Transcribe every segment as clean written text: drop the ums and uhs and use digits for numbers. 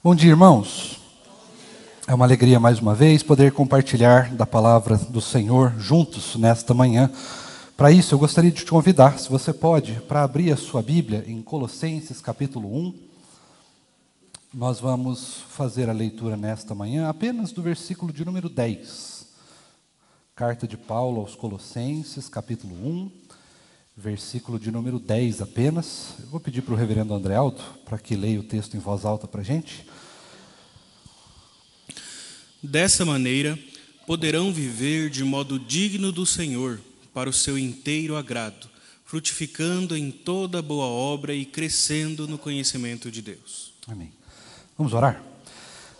Bom dia, irmãos. É uma alegria mais uma vez poder compartilhar da palavra do Senhor juntos nesta manhã. Para isso, eu gostaria de te convidar, se você pode, para abrir a sua Bíblia em Colossenses capítulo 1. Nós vamos fazer a leitura nesta manhã apenas do versículo de número 10. Carta de Paulo aos Colossenses, capítulo 1, versículo de número 10 apenas. Eu vou pedir para o reverendo André Alto, para que leia o texto em voz alta para a gente. Dessa maneira, poderão viver de modo digno do Senhor, para o seu inteiro agrado, frutificando em toda boa obra e crescendo no conhecimento de Deus. Amém. Vamos orar?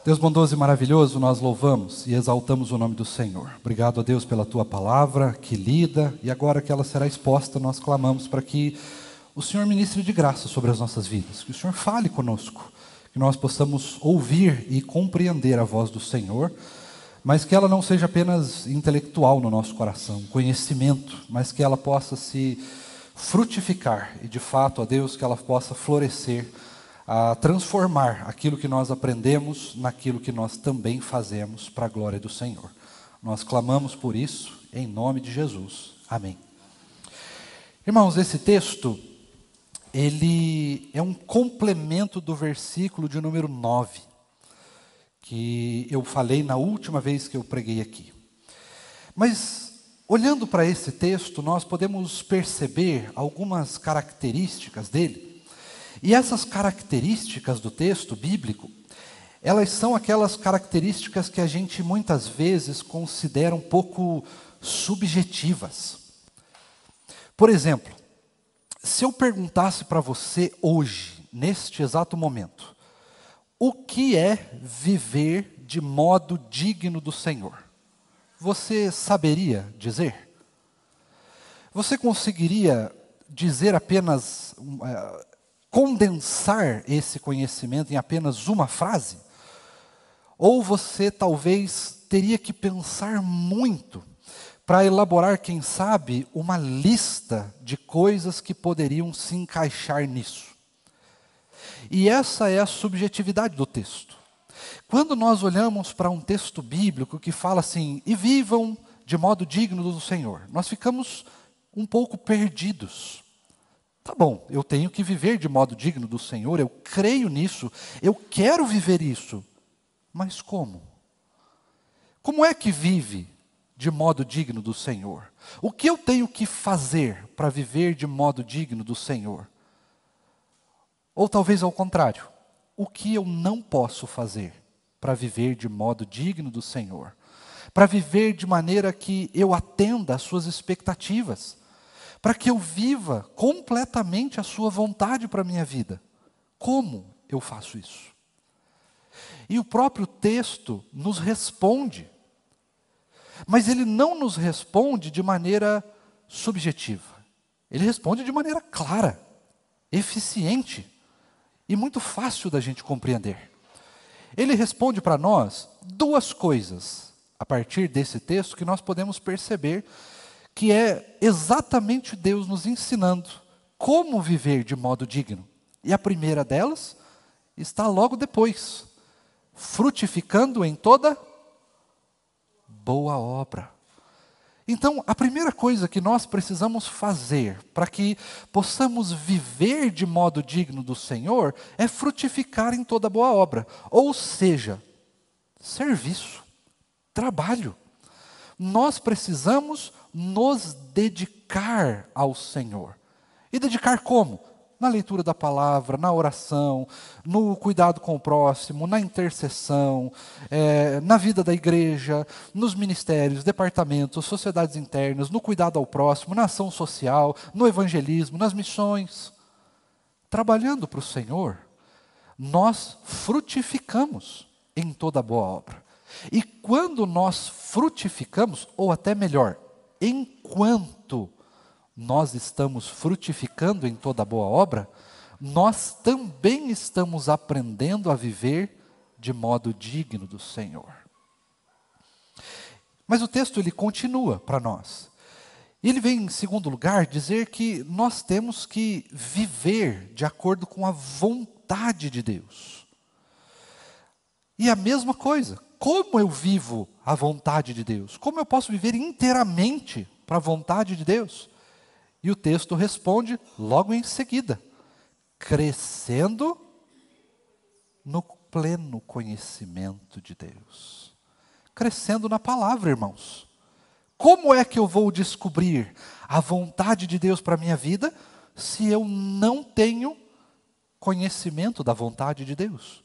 Deus bondoso e maravilhoso, nós louvamos e exaltamos o nome do Senhor. Obrigado a Deus pela Tua palavra que lida e agora que ela será exposta, nós clamamos para que o Senhor ministre de graça sobre as nossas vidas, que o Senhor fale conosco, que nós possamos ouvir e compreender a voz do Senhor, mas que ela não seja apenas intelectual no nosso coração, conhecimento, mas que ela possa se frutificar e de fato, a Deus, que ela possa florescer, a transformar aquilo que nós aprendemos naquilo que nós também fazemos para a glória do Senhor. Nós clamamos por isso, em nome de Jesus. Amém. Irmãos, esse texto, ele é um complemento do versículo de número 9, que eu falei na última vez que eu preguei aqui. Mas, olhando para esse texto, nós podemos perceber algumas características dele. E essas características do texto bíblico, elas são aquelas características que a gente muitas vezes considera um pouco subjetivas. Por exemplo, se eu perguntasse para você hoje, neste exato momento, o que é viver de modo digno do Senhor? Você saberia dizer? Você conseguiria dizer apenas, condensar esse conhecimento em apenas uma frase? Ou você talvez teria que pensar muito para elaborar, quem sabe, uma lista de coisas que poderiam se encaixar nisso? E essa é a subjetividade do texto. Quando nós olhamos para um texto bíblico que fala assim, e vivam de modo digno do Senhor, nós ficamos um pouco perdidos. Tá bom, eu tenho que viver de modo digno do Senhor, eu creio nisso, eu quero viver isso. Mas como? Como é que vive de modo digno do Senhor? O que eu tenho que fazer para viver de modo digno do Senhor? Ou talvez ao contrário, o que eu não posso fazer para viver de modo digno do Senhor? Para viver de maneira que eu atenda às suas expectativas? Para que eu viva completamente a sua vontade para a minha vida? Como eu faço isso? E o próprio texto nos responde. Mas ele não nos responde de maneira subjetiva. Ele responde de maneira clara, eficiente e muito fácil da gente compreender. Ele responde para nós duas coisas, a partir desse texto, que nós podemos perceber que é exatamente Deus nos ensinando como viver de modo digno. E a primeira delas está logo depois, frutificando em toda boa obra. Então, a primeira coisa que nós precisamos fazer para que possamos viver de modo digno do Senhor é frutificar em toda boa obra. Ou seja, serviço, trabalho. Nós precisamos nos dedicar ao Senhor. E dedicar como? Na leitura da palavra, na oração, no cuidado com o próximo, na intercessão, na vida da igreja, nos ministérios, departamentos, sociedades internas, no cuidado ao próximo, na ação social, no evangelismo, nas missões. Trabalhando para o Senhor, nós frutificamos em toda boa obra. E quando nós frutificamos, ou até melhor, enquanto nós estamos frutificando em toda boa obra, nós também estamos aprendendo a viver de modo digno do Senhor. Mas o texto ele continua para nós. Ele vem, em segundo lugar, dizer que nós temos que viver de acordo com a vontade de Deus. E a mesma coisa, como eu vivo a vontade de Deus? Como eu posso viver inteiramente para a vontade de Deus? E o texto responde logo em seguida: crescendo no pleno conhecimento de Deus. Crescendo na palavra, irmãos. Como é que eu vou descobrir a vontade de Deus para a minha vida se eu não tenho conhecimento da vontade de Deus?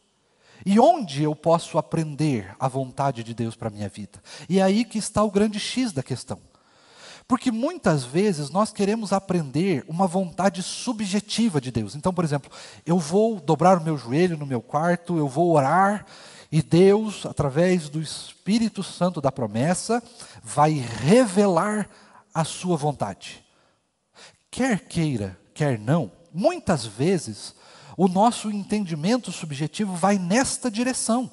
E onde eu posso aprender a vontade de Deus para a minha vida? E é aí que está o grande X da questão. Porque muitas vezes nós queremos aprender uma vontade subjetiva de Deus. Então, por exemplo, eu vou dobrar o meu joelho no meu quarto, eu vou orar, e Deus, através do Espírito Santo da promessa, vai revelar a sua vontade. Quer queira, quer não, muitas vezes o nosso entendimento subjetivo vai nesta direção.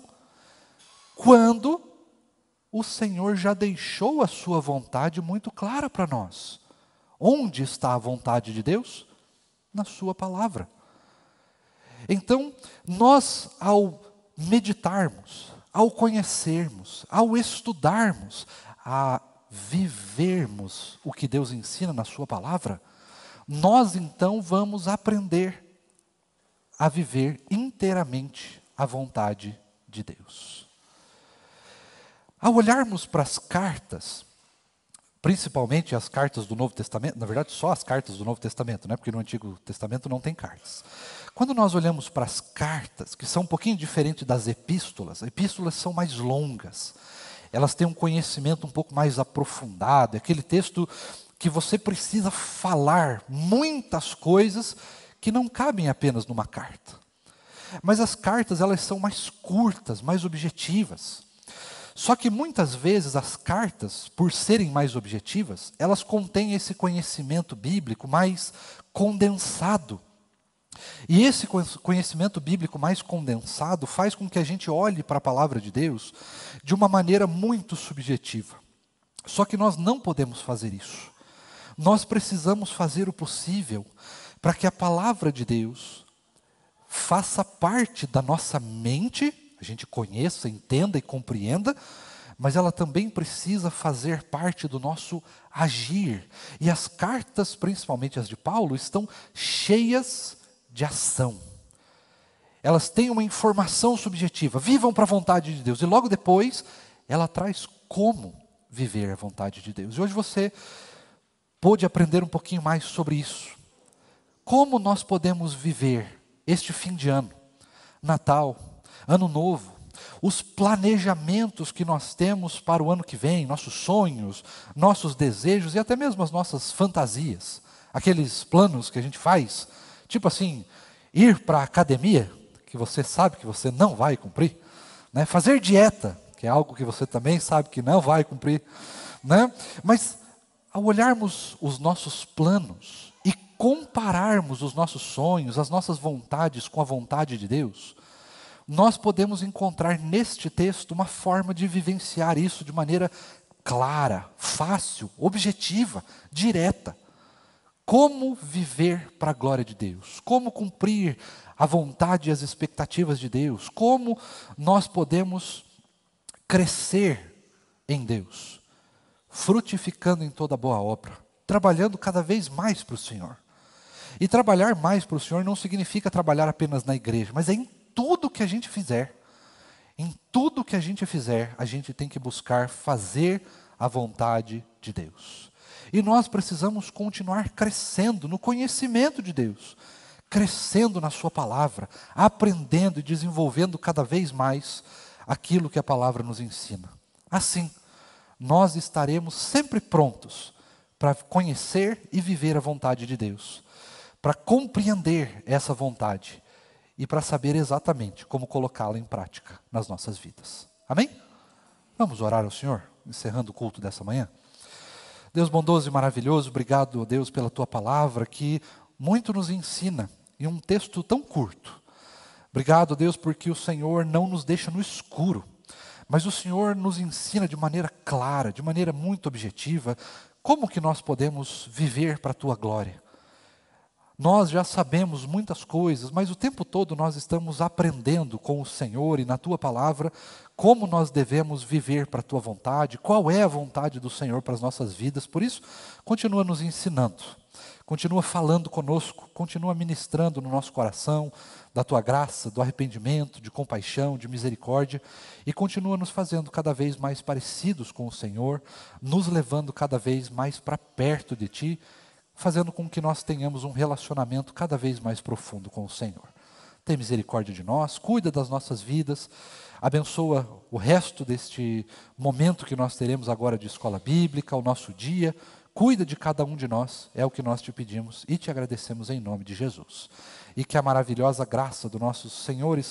Quando o Senhor já deixou a sua vontade muito clara para nós. Onde está a vontade de Deus? Na sua palavra. Então, nós ao meditarmos, ao conhecermos, ao estudarmos, a vivermos o que Deus ensina na sua palavra, nós então vamos aprender a viver inteiramente a vontade de Deus. Ao olharmos para as cartas, principalmente as cartas do Novo Testamento, na verdade só as cartas do Novo Testamento, né? Porque no Antigo Testamento não tem cartas. Quando nós olhamos para as cartas, que são um pouquinho diferentes das epístolas são mais longas, elas têm um conhecimento um pouco mais aprofundado, é aquele texto que você precisa falar muitas coisas que não cabem apenas numa carta. Mas as cartas, elas são mais curtas, mais objetivas. Só que muitas vezes as cartas, por serem mais objetivas, elas contêm esse conhecimento bíblico mais condensado. E esse conhecimento bíblico mais condensado faz com que a gente olhe para a palavra de Deus de uma maneira muito subjetiva. Só que nós não podemos fazer isso. Nós precisamos fazer o possível para que a palavra de Deus faça parte da nossa mente, a gente conheça, entenda e compreenda, mas ela também precisa fazer parte do nosso agir. E as cartas, principalmente as de Paulo, estão cheias de ação. Elas têm uma informação subjetiva, vivam para a vontade de Deus. E logo depois, ela traz como viver a vontade de Deus. E hoje você pôde aprender um pouquinho mais sobre isso. Como nós podemos viver este fim de ano, Natal, Ano Novo, os planejamentos que nós temos para o ano que vem, nossos sonhos, nossos desejos e até mesmo as nossas fantasias, aqueles planos que a gente faz, tipo assim, ir para a academia, que você sabe que você não vai cumprir, né? Fazer dieta, que é algo que você também sabe que não vai cumprir, né? Mas ao olharmos os nossos planos e compararmos os nossos sonhos, as nossas vontades com a vontade de Deus, nós podemos encontrar neste texto uma forma de vivenciar isso de maneira clara, fácil, objetiva, direta. Como viver para a glória de Deus? Como cumprir a vontade e as expectativas de Deus? Como nós podemos crescer em Deus? Frutificando em toda boa obra, trabalhando cada vez mais para o Senhor. E trabalhar mais para o Senhor não significa trabalhar apenas na igreja, mas é em tudo que a gente fizer. Em tudo que a gente fizer, a gente tem que buscar fazer a vontade de Deus. E nós precisamos continuar crescendo no conhecimento de Deus, crescendo na sua palavra, aprendendo e desenvolvendo cada vez mais aquilo que a palavra nos ensina. Assim, nós estaremos sempre prontos para conhecer e viver a vontade de Deus, para compreender essa vontade e para saber exatamente como colocá-la em prática nas nossas vidas. Amém? Vamos orar ao Senhor, encerrando o culto dessa manhã. Deus bondoso e maravilhoso, obrigado, Deus, pela Tua palavra, que muito nos ensina em um texto tão curto. Obrigado, Deus, porque o Senhor não nos deixa no escuro, mas o Senhor nos ensina de maneira clara, de maneira muito objetiva, como que nós podemos viver para a Tua glória. Nós já sabemos muitas coisas, mas o tempo todo nós estamos aprendendo com o Senhor e na Tua palavra como nós devemos viver para a Tua vontade, qual é a vontade do Senhor para as nossas vidas. Por isso, continua nos ensinando, continua falando conosco, continua ministrando no nosso coração da Tua graça, do arrependimento, de compaixão, de misericórdia, e continua nos fazendo cada vez mais parecidos com o Senhor, nos levando cada vez mais para perto de Ti, fazendo com que nós tenhamos um relacionamento cada vez mais profundo com o Senhor. Tem misericórdia de nós, cuida das nossas vidas, abençoa o resto deste momento que nós teremos agora de escola bíblica, o nosso dia, cuida de cada um de nós, é o que nós te pedimos e te agradecemos em nome de Jesus. E que a maravilhosa graça do nosso Senhor e